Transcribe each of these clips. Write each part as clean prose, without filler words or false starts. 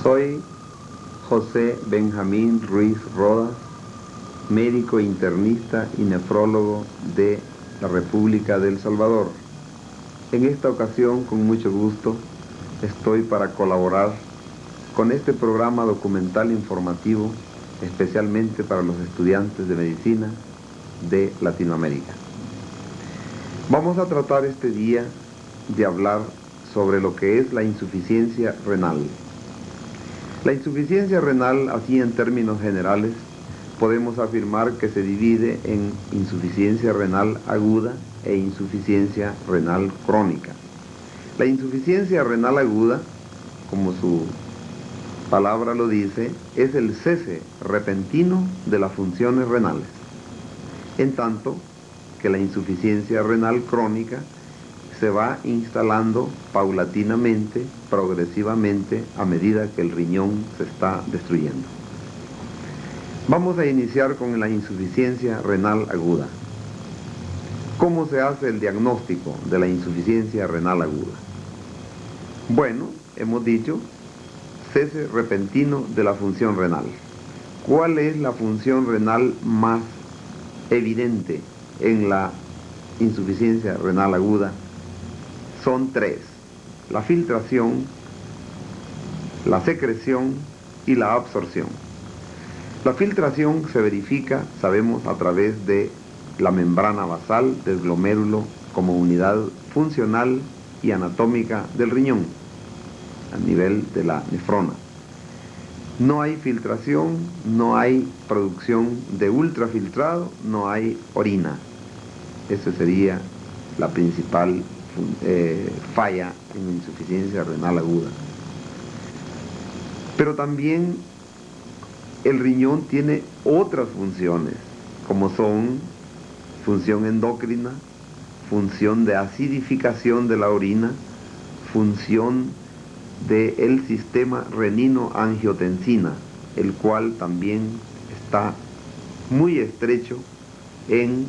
Soy José Benjamín Ruiz Rodas, médico internista y nefrólogo de la República de El Salvador. En esta ocasión, con mucho gusto, estoy para colaborar con este programa documental informativo, especialmente para los estudiantes de medicina de Latinoamérica. Vamos a tratar este día de hablar sobre lo que es la insuficiencia renal. La insuficiencia renal, así en términos generales, podemos afirmar que se divide en insuficiencia renal aguda e insuficiencia renal crónica. La insuficiencia renal aguda, como su palabra lo dice, es el cese repentino de las funciones renales, en tanto que la insuficiencia renal crónica se va instalando paulatinamente, progresivamente, a medida que el riñón se está destruyendo. Vamos a iniciar con la insuficiencia renal aguda. ¿Cómo se hace el diagnóstico de la insuficiencia renal aguda? Bueno, hemos dicho, cese repentino de la función renal. ¿Cuál es la función renal más evidente en la insuficiencia renal aguda? Son tres: la filtración, la secreción y la absorción. La filtración se verifica, sabemos, a través de la membrana basal del glomérulo como unidad funcional y anatómica del riñón, a nivel de la nefrona. No hay filtración, no hay producción de ultrafiltrado, no hay orina. Esa sería la principal falla en insuficiencia renal aguda. Pero también el riñón tiene otras funciones, como son función endocrina, función de acidificación de la orina, función del sistema renino-angiotensina, el cual también está muy estrecho en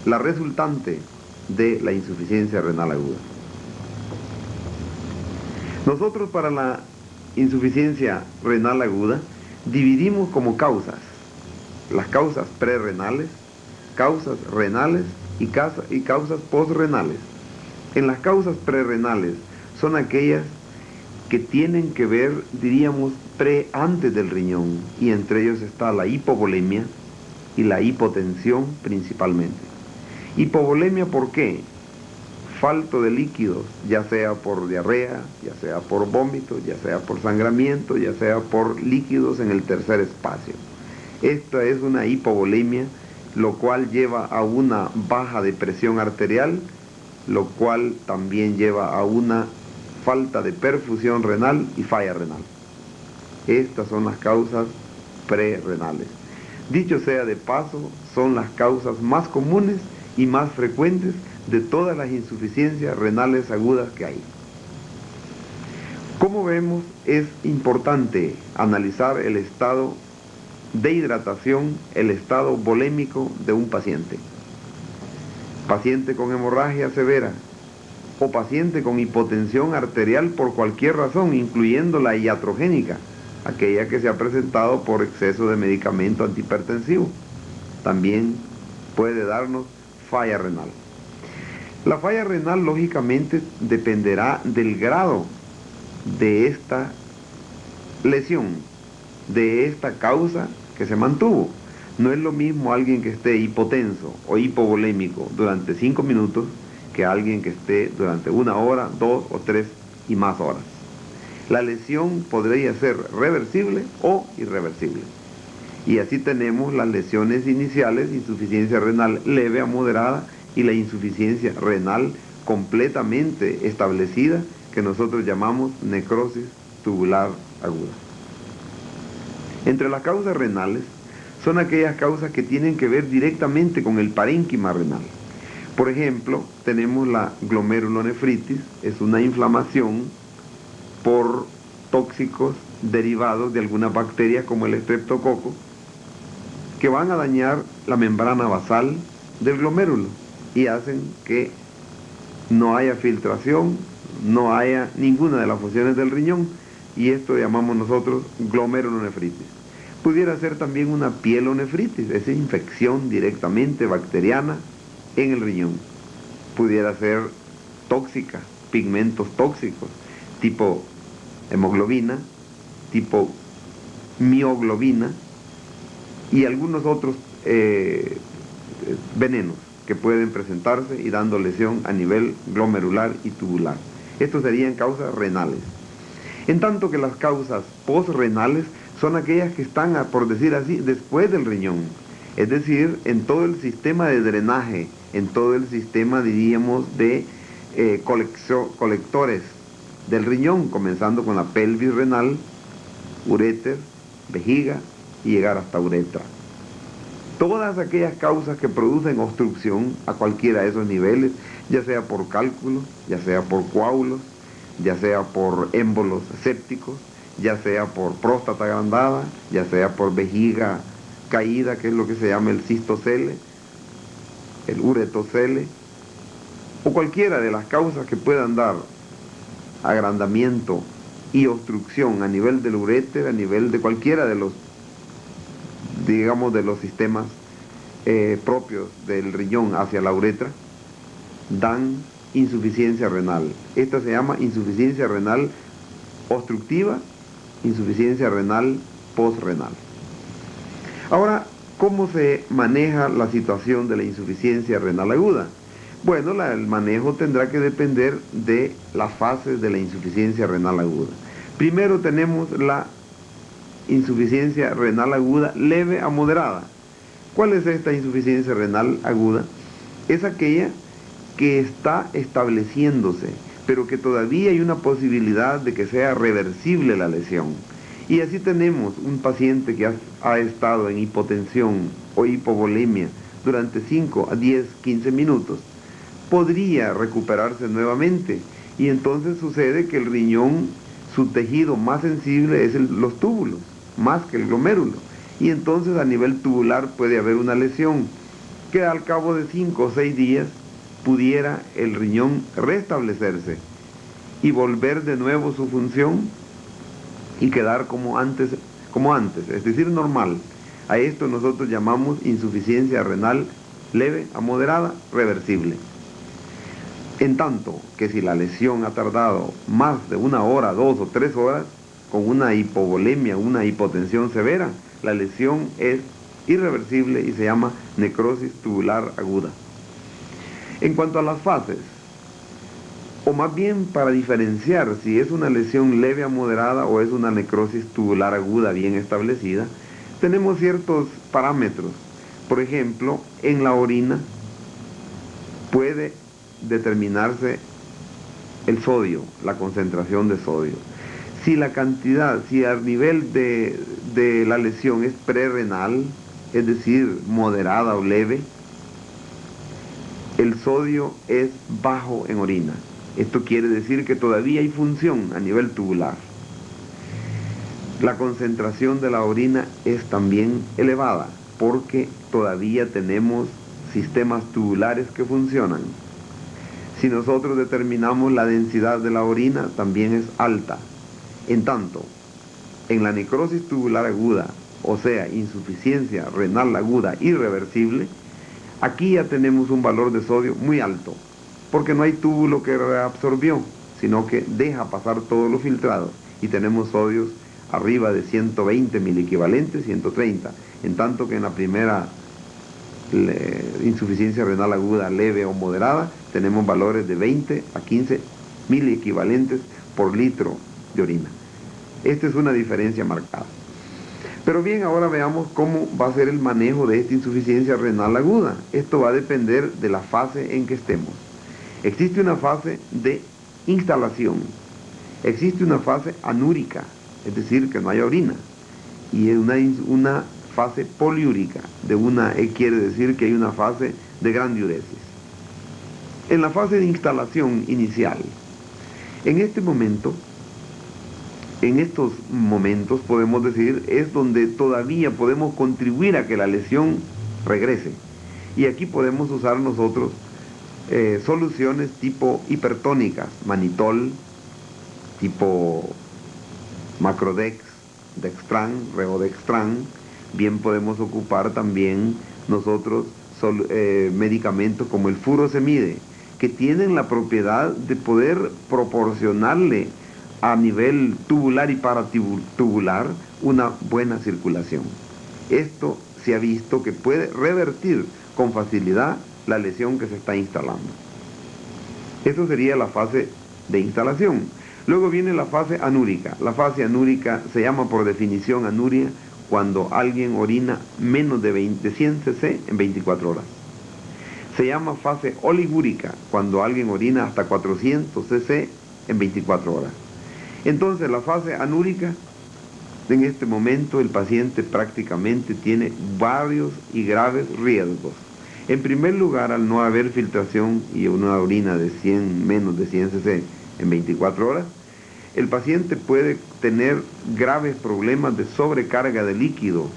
la resultante de la insuficiencia renal aguda. Nosotros, para la insuficiencia renal aguda, dividimos como causas las causas prerrenales, causas renales y causas postrenales. En las causas prerrenales son aquellas que tienen que ver, diríamos, antes del riñón, y entre ellos está la hipovolemia y la hipotensión principalmente. Hipovolemia, ¿por qué? Falto de líquidos, ya sea por diarrea, ya sea por vómito, ya sea por sangramiento, ya sea por líquidos en el tercer espacio. Esta es una hipovolemia, lo cual lleva a una baja de presión arterial, lo cual también lleva a una falta de perfusión renal y falla renal. Estas son las causas prerrenales. Dicho sea de paso, son las causas más comunes y más frecuentes de todas las insuficiencias renales agudas que hay. Como vemos, es importante analizar el estado de hidratación, el estado volémico de un paciente. Paciente con hemorragia severa o paciente con hipotensión arterial por cualquier razón, incluyendo la iatrogénica, aquella que se ha presentado por exceso de medicamento antihipertensivo, también puede darnos falla renal. La falla renal, lógicamente, dependerá del grado de esta lesión, de esta causa que se mantuvo. No es lo mismo alguien que esté hipotenso o hipovolémico durante 5 minutos que alguien que esté durante 1 hora, 2 o 3 y más horas. La lesión podría ser reversible o irreversible. Y así tenemos las lesiones iniciales, insuficiencia renal leve a moderada, y la insuficiencia renal completamente establecida, que nosotros llamamos necrosis tubular aguda. Entre las causas renales son aquellas causas que tienen que ver directamente con el parénquima renal. Por ejemplo, tenemos la glomerulonefritis, es una inflamación por tóxicos derivados de algunas bacterias como el estreptococo, que van a dañar la membrana basal del glomérulo y hacen que no haya filtración, no haya ninguna de las funciones del riñón, y esto llamamos nosotros glomerulonefritis. Pudiera ser también una pielonefritis, es infección directamente bacteriana en el riñón. Pudiera ser tóxica, pigmentos tóxicos, tipo hemoglobina, tipo mioglobina y algunos otros venenos que pueden presentarse y dando lesión a nivel glomerular y tubular. Estos serían causas renales. En tanto que las causas postrenales son aquellas que están, por decir así, después del riñón. Es decir, en todo el sistema de drenaje, en todo el sistema, diríamos, de colectores del riñón, comenzando con la pelvis renal, uréter, vejiga y llegar hasta uretra. Todas aquellas causas que producen obstrucción a cualquiera de esos niveles, ya sea por cálculos, ya sea por coágulos, ya sea por émbolos sépticos, ya sea por próstata agrandada, ya sea por vejiga caída, que es lo que se llama el cistocele, el uretocele, o cualquiera de las causas que puedan dar agrandamiento y obstrucción a nivel del uréter, a nivel de cualquiera de los, digamos, de los sistemas propios del riñón hacia la uretra, dan insuficiencia renal. Esta se llama insuficiencia renal obstructiva, insuficiencia renal postrenal. Ahora, ¿cómo se maneja la situación de la insuficiencia renal aguda? Bueno, el manejo tendrá que depender de las fases de la insuficiencia renal aguda. Primero tenemos la insuficiencia renal aguda leve a moderada. ¿Cuál es esta insuficiencia renal aguda? Es aquella que está estableciéndose, pero que todavía hay una posibilidad de que sea reversible la lesión. Y así tenemos un paciente que ha estado en hipotensión o hipovolemia durante 5 a 10, 15 minutos. Podría recuperarse nuevamente y entonces sucede que el riñón, su tejido más sensible es los túbulos, más que el glomérulo. Y entonces a nivel tubular puede haber una lesión que al cabo de 5 o 6 días pudiera el riñón restablecerse y volver de nuevo su función y quedar como antes, es decir, normal. A esto nosotros llamamos insuficiencia renal leve a moderada, reversible. En tanto que si la lesión ha tardado más de 1 hora, 2 o 3 horas, con una hipovolemia, una hipotensión severa, la lesión es irreversible y se llama necrosis tubular aguda. En cuanto a las fases, o más bien para diferenciar si es una lesión leve a moderada o es una necrosis tubular aguda bien establecida, tenemos ciertos parámetros. Por ejemplo, en la orina puede determinarse el sodio, la concentración de sodio. Si la cantidad, si al nivel de la lesión es prerrenal, es decir, moderada o leve, el sodio es bajo en orina. Esto quiere decir que todavía hay función a nivel tubular. La concentración de la orina es también elevada porque todavía tenemos sistemas tubulares que funcionan. Si nosotros determinamos la densidad de la orina, también es alta. En tanto, en la necrosis tubular aguda, o sea, insuficiencia renal aguda irreversible, aquí ya tenemos un valor de sodio muy alto, porque no hay túbulo que reabsorbió, sino que deja pasar todo lo filtrado, y tenemos sodios arriba de 120 miliequivalentes, 130, en tanto que en la primera insuficiencia renal aguda leve o moderada, tenemos valores de 20 a 15 miliequivalentes por litro de orina. Esta es una diferencia marcada. Pero bien, ahora veamos cómo va a ser el manejo de esta insuficiencia renal aguda. Esto va a depender de la fase en que estemos. Existe una fase de instalación, existe una fase anúrica, es decir, que no hay orina, y una fase poliúrica, quiere decir que hay una fase de gran diuresis. En la fase de instalación inicial, en estos momentos podemos decir, es donde todavía podemos contribuir a que la lesión regrese. Y aquí podemos usar nosotros soluciones tipo hipertónicas, manitol, tipo Macrodex, Dextran, Revodextran. Bien podemos ocupar también nosotros medicamentos como el furosemide, que tienen la propiedad de poder proporcionarle a nivel tubular y paratubular una buena circulación. Esto se ha visto que puede revertir con facilidad la lesión que se está instalando. Esto sería la fase de instalación. Luego viene la fase anúrica. La fase anúrica se llama por definición anuria cuando alguien orina menos de 100 cc en 24 horas. Se llama fase oligúrica cuando alguien orina hasta 400 cc en 24 horas. Entonces la fase anúrica, en este momento el paciente prácticamente tiene varios y graves riesgos. En primer lugar, al no haber filtración y una orina de menos de 100 cc en 24 horas, el paciente puede tener graves problemas de sobrecarga de líquido,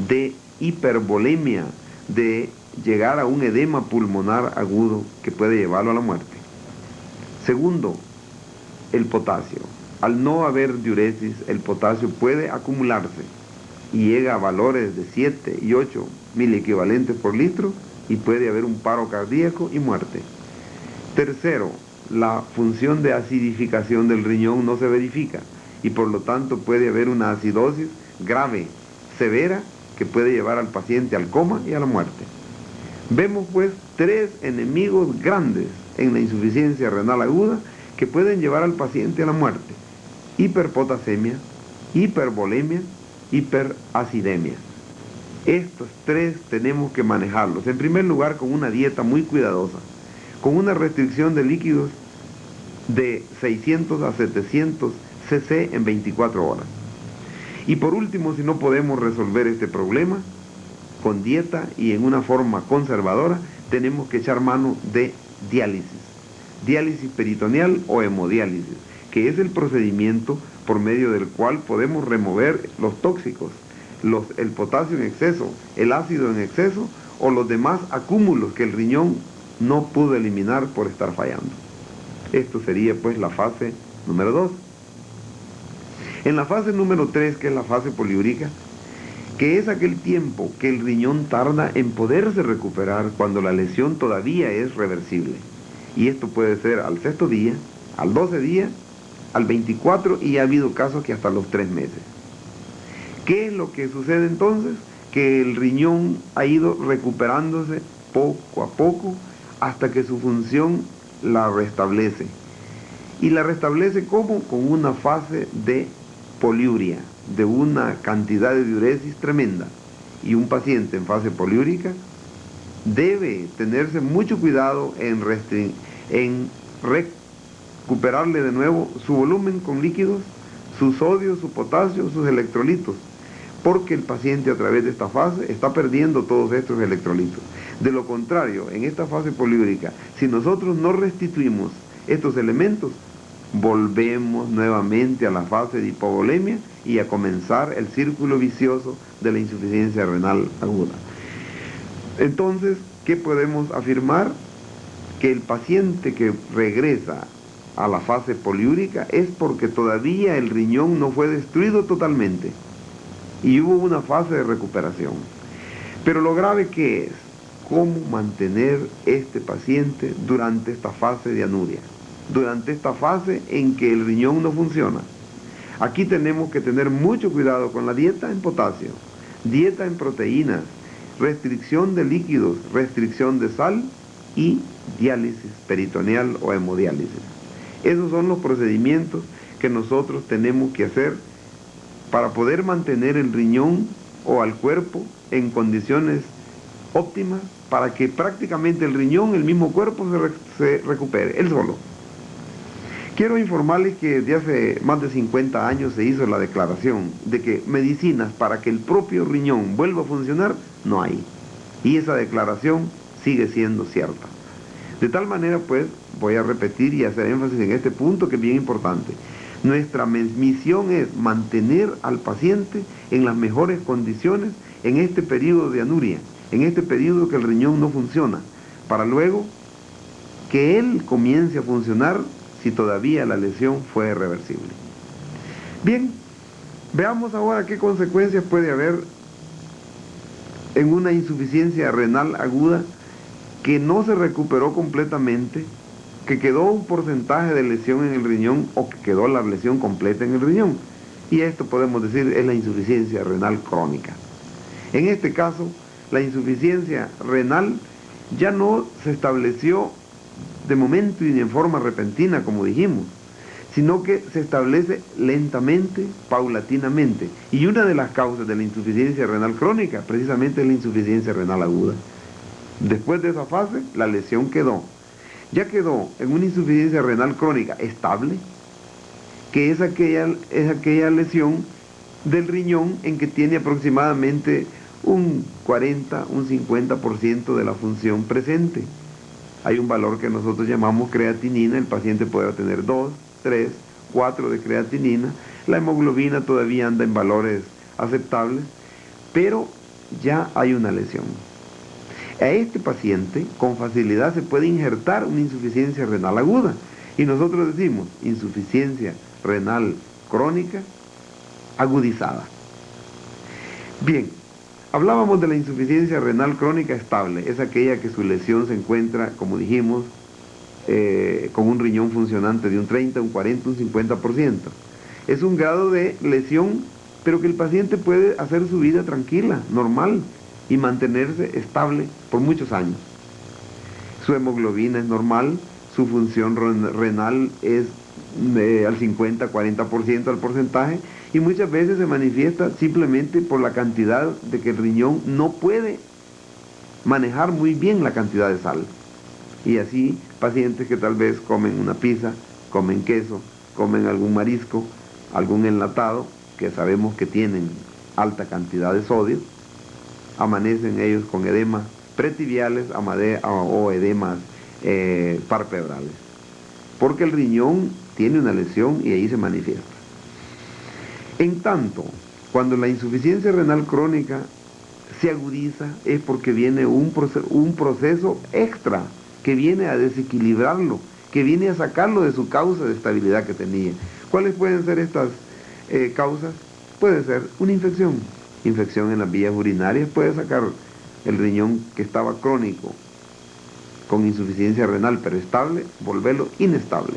de hipervolemia, de llegar a un edema pulmonar agudo que puede llevarlo a la muerte. Segundo, el potasio. Al no haber diuresis, el potasio puede acumularse y llega a valores de 7 y 8 miliequivalentes por litro y puede haber un paro cardíaco y muerte. Tercero, la función de acidificación del riñón no se verifica y por lo tanto puede haber una acidosis grave, severa, que puede llevar al paciente al coma y a la muerte. Vemos pues tres enemigos grandes en la insuficiencia renal aguda que pueden llevar al paciente a la muerte: hiperpotasemia, hipervolemia, hiperacidemia. Estos tres tenemos que manejarlos. En primer lugar, con una dieta muy cuidadosa, con una restricción de líquidos de 600 a 700 cc en 24 horas. Y por último, si no podemos resolver este problema con dieta y en una forma conservadora, tenemos que echar mano de diálisis peritoneal o hemodiálisis, que es el procedimiento por medio del cual podemos remover los tóxicos, el potasio en exceso, el ácido en exceso o los demás acúmulos que el riñón no pudo eliminar por estar fallando. Esto sería pues la fase número 2. En la fase número 3, que es la fase poliúrica, que es aquel tiempo que el riñón tarda en poderse recuperar cuando la lesión todavía es reversible. Y esto puede ser al 6º día, al 12 día, al 24 y ha habido casos que hasta los 3 meses. ¿Qué es lo que sucede entonces? Que el riñón ha ido recuperándose poco a poco hasta que su función la restablece. Y la restablece ¿cómo? Con una fase de poliuria, de una cantidad de diuresis tremenda. Y un paciente en fase poliúrica debe tenerse mucho cuidado en recuperarle de nuevo su volumen con líquidos, su sodio, su potasio, sus electrolitos, porque el paciente a través de esta fase está perdiendo todos estos electrolitos. De lo contrario, en esta fase poliúrica, si nosotros no restituimos estos elementos, volvemos nuevamente a la fase de hipovolemia y a comenzar el círculo vicioso de la insuficiencia renal aguda. Entonces, ¿qué podemos afirmar? Que el paciente que regresa a la fase poliúrica es porque todavía el riñón no fue destruido totalmente y hubo una fase de recuperación. Pero lo grave que es, ¿cómo mantener este paciente durante esta fase de anuria? Durante esta fase en que el riñón no funciona. Aquí tenemos que tener mucho cuidado con la dieta en potasio, dieta en proteínas, restricción de líquidos, restricción de sal y diálisis peritoneal o hemodiálisis. Esos son los procedimientos que nosotros tenemos que hacer para poder mantener el riñón o al cuerpo en condiciones óptimas para que prácticamente el riñón, el mismo cuerpo se recupere, él solo. Quiero informarles que desde hace más de 50 años se hizo la declaración de que medicinas para que el propio riñón vuelva a funcionar no hay. Y esa declaración sigue siendo cierta. De tal manera, pues, voy a repetir y hacer énfasis en este punto que es bien importante. Nuestra misión es mantener al paciente en las mejores condiciones en este periodo de anuria, en este periodo que el riñón no funciona, para luego que él comience a funcionar si todavía la lesión fue reversible. Bien, Veamos ahora qué consecuencias puede haber en una insuficiencia renal aguda que no se recuperó completamente, que quedó un porcentaje de lesión en el riñón o que quedó la lesión completa en el riñón. Y esto podemos decir es la insuficiencia renal crónica. En este caso, la insuficiencia renal ya no se estableció de momento y en forma repentina, como dijimos, sino que se establece lentamente, paulatinamente. Y una de las causas de la insuficiencia renal crónica, precisamente, es la insuficiencia renal aguda. Después de esa fase, la lesión ya quedó en una insuficiencia renal crónica estable, que es aquella lesión del riñón en que tiene aproximadamente un 40, un 50% de la función presente. Hay un valor que nosotros llamamos creatinina, el paciente puede tener 2, 3, 4 de creatinina, la hemoglobina todavía anda en valores aceptables, pero ya hay una lesión. A este paciente con facilidad se puede injertar una insuficiencia renal aguda y nosotros decimos insuficiencia renal crónica agudizada. Bien, hablábamos de la insuficiencia renal crónica estable, es aquella que su lesión se encuentra, como dijimos, con un riñón funcionante de un 30, un 40, un 50%. Es un grado de lesión, pero que el paciente puede hacer su vida tranquila, normal, y mantenerse estable por muchos años. Su hemoglobina es normal, su función renal es al 50-40% al porcentaje, y muchas veces se manifiesta simplemente por la cantidad de que el riñón no puede manejar muy bien la cantidad de sal. Y así pacientes que tal vez comen una pizza, comen queso, comen algún marisco, algún enlatado, que sabemos que tienen alta cantidad de sodio, amanecen ellos con edemas pretibiales o edemas parpebrales, porque el riñón tiene una lesión y ahí se manifiesta. En tanto, cuando la insuficiencia renal crónica se agudiza es porque viene un proceso extra que viene a desequilibrarlo, que viene a sacarlo de su causa de estabilidad que tenía. ¿Cuáles pueden ser estas causas? Puede ser una infección en las vías urinarias, puede sacar el riñón que estaba crónico con insuficiencia renal pero estable, volverlo inestable.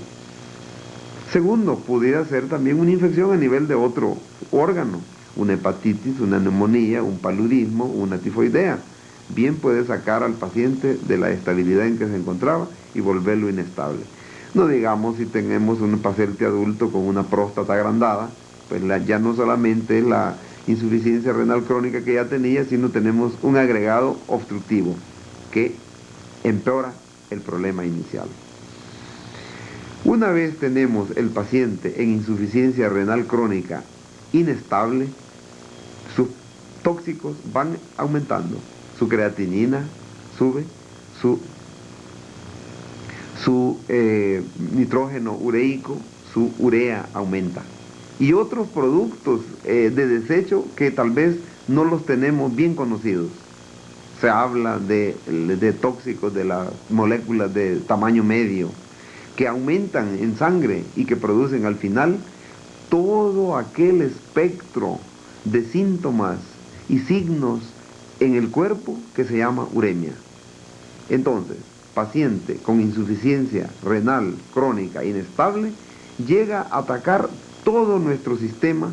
Segundo, pudiera ser también una infección a nivel de otro órgano, una hepatitis, una neumonía, un paludismo, una tifoidea. Bien puede sacar al paciente de la estabilidad en que se encontraba y volverlo inestable. No digamos si tenemos un paciente adulto con una próstata agrandada, pues ya no solamente es la insuficiencia renal crónica que ya tenía, sino tenemos un agregado obstructivo que empeora el problema inicial. Una vez tenemos el paciente en insuficiencia renal crónica inestable, sus tóxicos van aumentando, su creatinina sube, su nitrógeno ureico, su urea aumenta. Y otros productos de desecho que tal vez no los tenemos bien conocidos. Se habla de tóxicos de las moléculas de tamaño medio, que aumentan en sangre y que producen al final todo aquel espectro de síntomas y signos en el cuerpo que se llama uremia. Entonces, paciente con insuficiencia renal crónica inestable llega a atacar todo nuestro sistema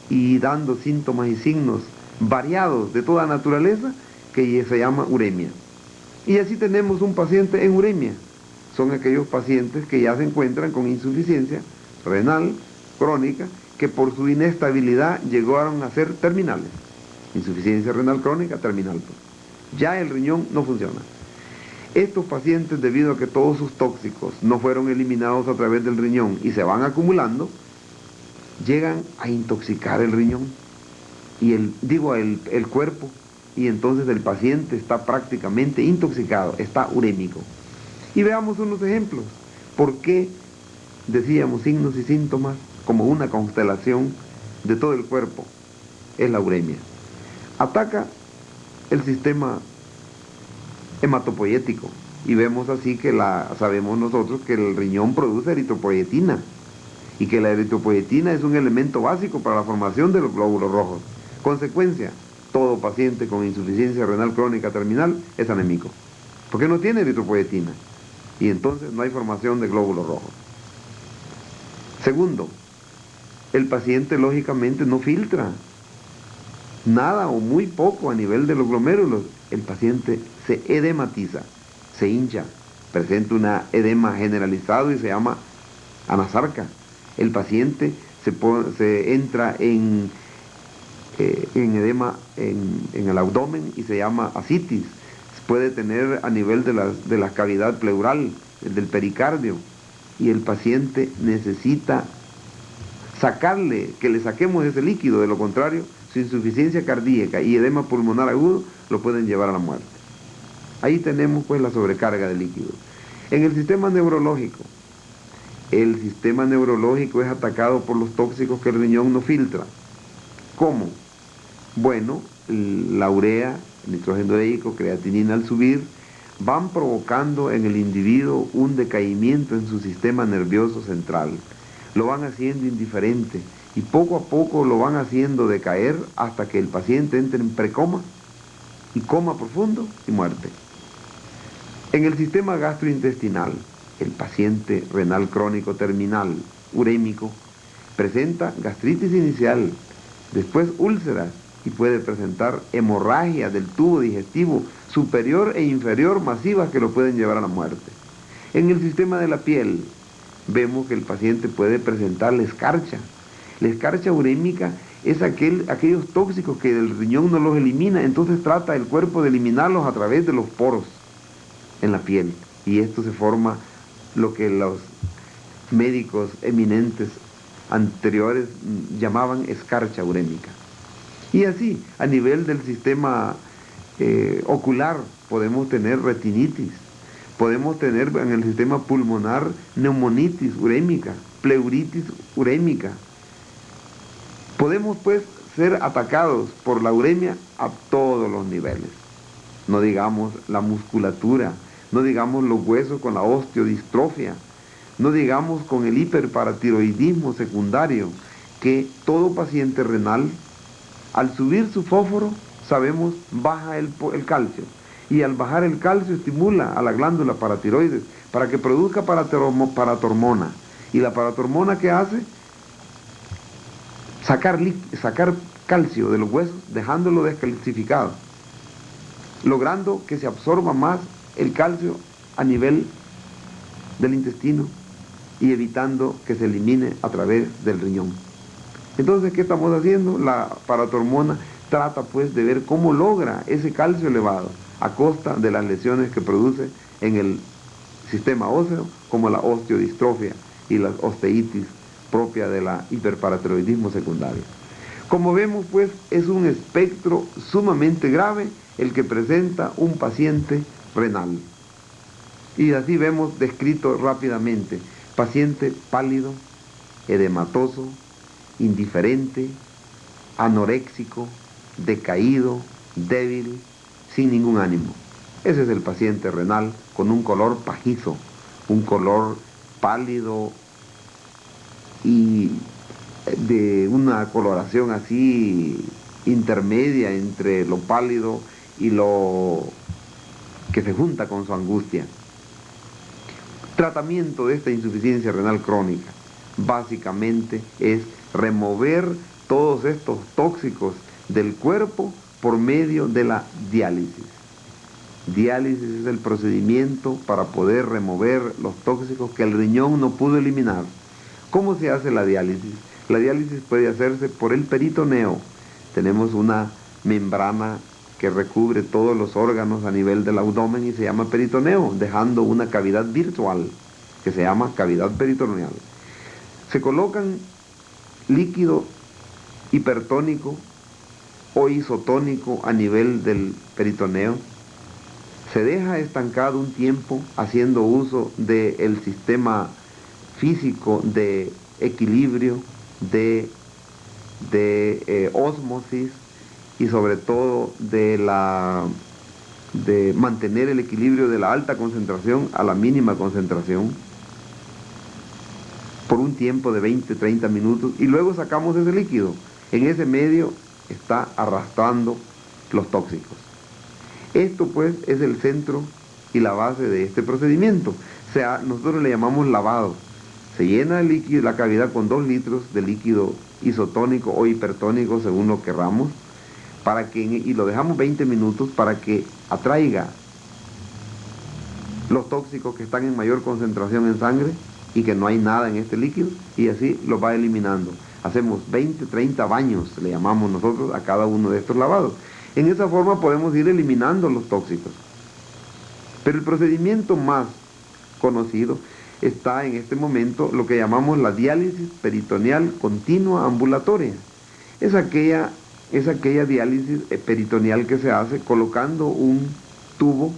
y dando síntomas y signos variados de toda naturaleza que se llama uremia. Y así tenemos un paciente en uremia. Son aquellos pacientes que ya se encuentran con insuficiencia renal crónica que por su inestabilidad llegaron a ser terminales. Insuficiencia renal crónica terminal. Ya el riñón no funciona. Estos pacientes, debido a que todos sus tóxicos no fueron eliminados a través del riñón y se van acumulando, llegan a intoxicar el riñón y el cuerpo, y entonces el paciente está prácticamente intoxicado, está urémico. Y veamos unos ejemplos. ¿Por qué decíamos signos y síntomas como una constelación de todo el cuerpo? Es la uremia. Ataca el sistema hematopoyético y vemos así que sabemos nosotros que el riñón produce eritropoyetina y que la eritropoyetina es un elemento básico para la formación de los glóbulos rojos. Consecuencia, todo paciente con insuficiencia renal crónica terminal es anémico, porque no tiene eritropoyetina, y entonces no hay formación de glóbulos rojos. Segundo, el paciente lógicamente no filtra nada o muy poco a nivel de los glomérulos. El paciente se edematiza, se hincha, presenta un edema generalizado y se llama anasarca. El paciente se entra en edema en el abdomen y se llama ascitis. Puede tener a nivel de la cavidad pleural, del pericardio, y el paciente necesita que le saquemos ese líquido. De lo contrario, su insuficiencia cardíaca y edema pulmonar agudo lo pueden llevar a la muerte. Ahí tenemos pues la sobrecarga de líquido. En el sistema neurológico es atacado por los tóxicos que el riñón no filtra. ¿Cómo? Bueno, la urea, el nitrógeno ureico, creatinina al subir, van provocando en el individuo un decaimiento en su sistema nervioso central. Lo van haciendo indiferente y poco a poco lo van haciendo decaer hasta que el paciente entre en precoma y coma profundo y muerte. En el sistema gastrointestinal, el paciente renal crónico terminal, urémico, presenta gastritis inicial, después úlceras y puede presentar hemorragia del tubo digestivo superior e inferior masivas que lo pueden llevar a la muerte. En el sistema de la piel, vemos que el paciente puede presentar la escarcha. La escarcha urémica es aquellos tóxicos que el riñón no los elimina, entonces trata el cuerpo de eliminarlos a través de los poros en la piel. Y esto se forma lo que los médicos eminentes anteriores llamaban escarcha urémica. Y así, a nivel del sistema ocular, podemos tener retinitis, podemos tener en el sistema pulmonar neumonitis urémica, pleuritis urémica. Podemos pues ser atacados por la uremia a todos los niveles. No digamos la musculatura, no digamos los huesos con la osteodistrofia, no digamos con el hiperparatiroidismo secundario, que todo paciente renal, al subir su fósforo, sabemos, baja el calcio. Y al bajar el calcio estimula a la glándula paratiroides para que produzca paratormona. ¿Y la paratormona qué hace? Sacar calcio de los huesos, dejándolo descalcificado, logrando que se absorba más el calcio a nivel del intestino y evitando que se elimine a través del riñón. Entonces, ¿qué estamos haciendo? La paratormona trata pues de ver cómo logra ese calcio elevado a costa de las lesiones que produce en el sistema óseo, como la osteodistrofia y la osteitis propia de la hiperparatiroidismo secundario. Como vemos pues, es un espectro sumamente grave el que presenta un paciente renal. Y así vemos descrito rápidamente: paciente pálido, edematoso, indiferente, anoréxico, decaído, débil, sin ningún ánimo. Ese es el paciente renal con un color pajizo, un color pálido y de una coloración así intermedia entre lo pálido y lo que se junta con su angustia. Tratamiento de esta insuficiencia renal crónica básicamente es remover todos estos tóxicos del cuerpo por medio de la diálisis. Diálisis es el procedimiento para poder remover los tóxicos que el riñón no pudo eliminar. ¿Cómo se hace la diálisis? La diálisis puede hacerse por el peritoneo. Tenemos una membrana que recubre todos los órganos a nivel del abdomen y se llama peritoneo, dejando una cavidad virtual que se llama cavidad peritoneal. Se colocan líquido hipertónico o isotónico a nivel del peritoneo. Se deja estancado un tiempo haciendo uso del sistema físico de equilibrio, de ósmosis y sobre todo de mantener el equilibrio de la alta concentración a la mínima concentración. por un tiempo de 20-30 minutos y luego sacamos ese líquido. En ese medio está arrastrando los tóxicos. Esto pues es el centro y la base de este procedimiento. O sea, nosotros le llamamos lavado. Se llena el líquido, la cavidad con 2 litros de líquido isotónico o hipertónico según lo querramos, y lo dejamos 20 minutos para que atraiga los tóxicos que están en mayor concentración en sangre y que no hay nada en este líquido, y así los va eliminando. Hacemos 20-30 baños, le llamamos nosotros a cada uno de estos lavados. En esa forma podemos ir eliminando los tóxicos. Pero el procedimiento más conocido está en este momento lo que llamamos la diálisis peritoneal continua ambulatoria. Es aquella diálisis peritoneal que se hace colocando un tubo,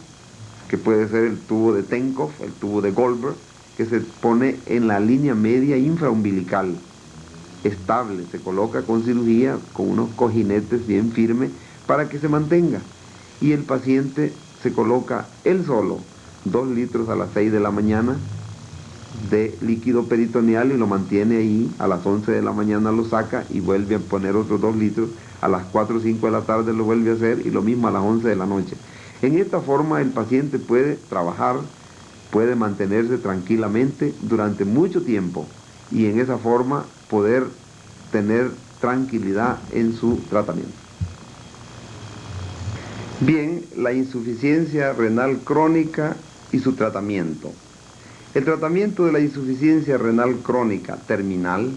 que puede ser el tubo de Tenkov, el tubo de Goldberg, que se pone en la línea media infraumbilical, estable, se coloca con cirugía, con unos cojinetes bien firmes, para que se mantenga. Y el paciente se coloca él solo 2 litros a las 6 de la mañana de líquido peritoneal y lo mantiene ahí. A las 11 de la mañana lo saca y vuelve a poner otros 2 litros. A las 4 o 5 de la tarde lo vuelve a hacer y lo mismo a las 11 de la noche. En esta forma el paciente puede trabajar, puede mantenerse tranquilamente durante mucho tiempo y en esa forma poder tener tranquilidad en su tratamiento. Bien, la insuficiencia renal crónica y su tratamiento. El tratamiento de la insuficiencia renal crónica terminal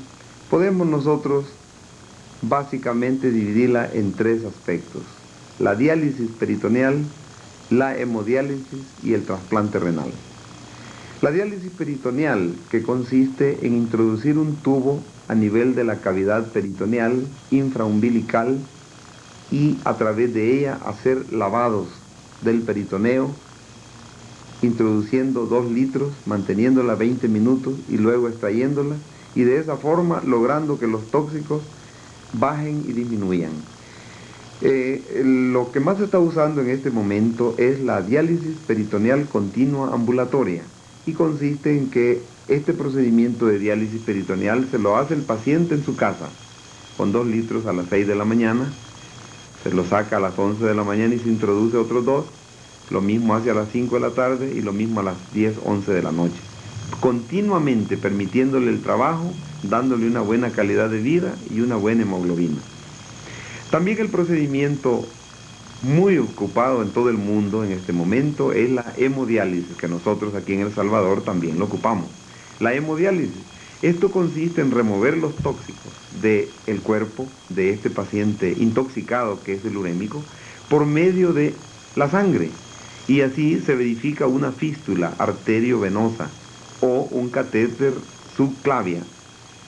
podemos nosotros básicamente dividirla en 3 aspectos: la diálisis peritoneal, la hemodiálisis y el trasplante renal. La diálisis peritoneal, que consiste en introducir un tubo a nivel de la cavidad peritoneal infraumbilical y a través de ella hacer lavados del peritoneo, introduciendo 2 litros, manteniéndola 20 minutos y luego extrayéndola, y de esa forma logrando que los tóxicos bajen y disminuyan. Lo que más se está usando en este momento es la diálisis peritoneal continua ambulatoria, y consiste en que este procedimiento de diálisis peritoneal se lo hace el paciente en su casa, con 2 litros a las 6 de la mañana, se lo saca a las 11 de la mañana y se introduce otros 2, lo mismo hace a las 5 de la tarde y lo mismo a las 10, 11 de la noche, continuamente permitiéndole el trabajo, dándole una buena calidad de vida y una buena hemoglobina. También el procedimiento muy ocupado en todo el mundo en este momento es la hemodiálisis, que nosotros aquí en El Salvador también lo ocupamos. La hemodiálisis, esto consiste en remover los tóxicos del cuerpo de este paciente intoxicado, que es el urémico, por medio de la sangre, y así se verifica una fístula arteriovenosa o un catéter subclavia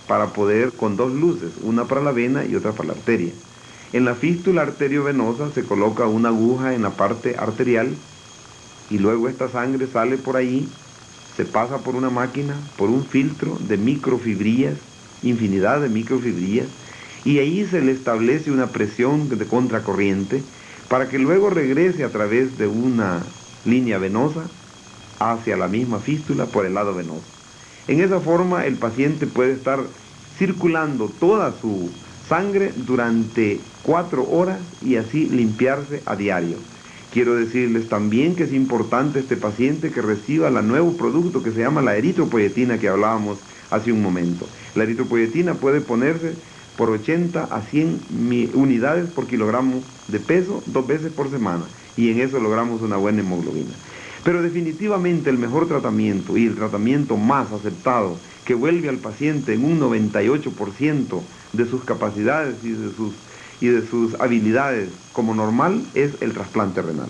para poder, con 2 luces, una para la vena y otra para la arteria. En la fístula arteriovenosa se coloca una aguja en la parte arterial y luego esta sangre sale por ahí, se pasa por una máquina, por un filtro de microfibrillas, infinidad de microfibrillas, y ahí se le establece una presión de contracorriente para que luego regrese a través de una línea venosa hacia la misma fístula por el lado venoso. En esa forma el paciente puede estar circulando toda su sangre durante 4 horas y así limpiarse a diario. Quiero decirles también que es importante este paciente que reciba el nuevo producto que se llama la eritropoyetina, que hablábamos hace un momento. La eritropoyetina puede ponerse por 80 a 100 unidades por kilogramo de peso 2 veces por semana, y en eso logramos una buena hemoglobina. Pero definitivamente el mejor tratamiento y el tratamiento más aceptado, que vuelve al paciente en un 98% de sus capacidades y de sus habilidades como normal, es el trasplante renal.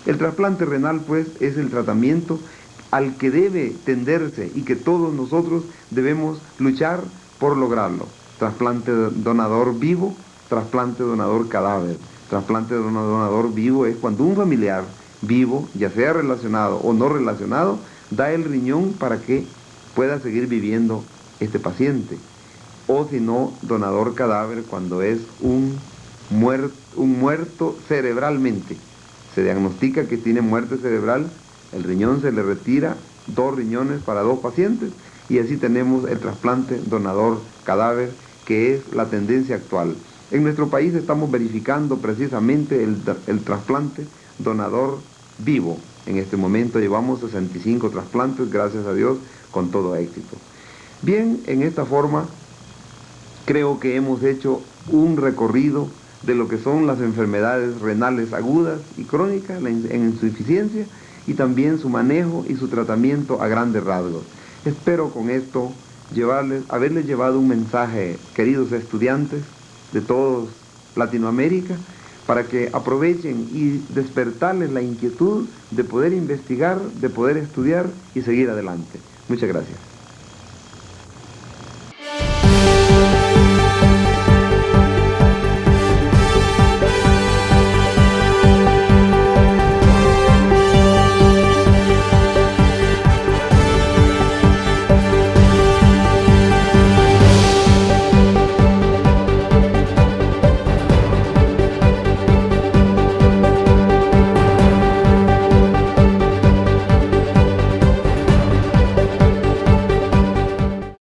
El trasplante renal pues es el tratamiento al que debe tenderse y que todos nosotros debemos luchar por lograrlo. Trasplante donador vivo, trasplante donador cadáver. Trasplante donador vivo es cuando un familiar vivo, ya sea relacionado o no relacionado, da el riñón para que pueda seguir viviendo este paciente. O si no, donador cadáver cuando es un muerto cerebralmente. Se diagnostica que tiene muerte cerebral, el riñón se le retira, 2 riñones para 2 pacientes, y así tenemos el trasplante donador cadáver, que es la tendencia actual. En nuestro país estamos verificando precisamente el trasplante donador vivo. En este momento llevamos 65 trasplantes, gracias a Dios, con todo éxito. Bien, en esta forma creo que hemos hecho un recorrido de lo que son las enfermedades renales agudas y crónicas, en insuficiencia, y también su manejo y su tratamiento a grandes rasgos. Espero con esto haberles llevado un mensaje, queridos estudiantes de toda Latinoamérica, para que aprovechen y despertarles la inquietud de poder investigar, de poder estudiar y seguir adelante. Muchas gracias.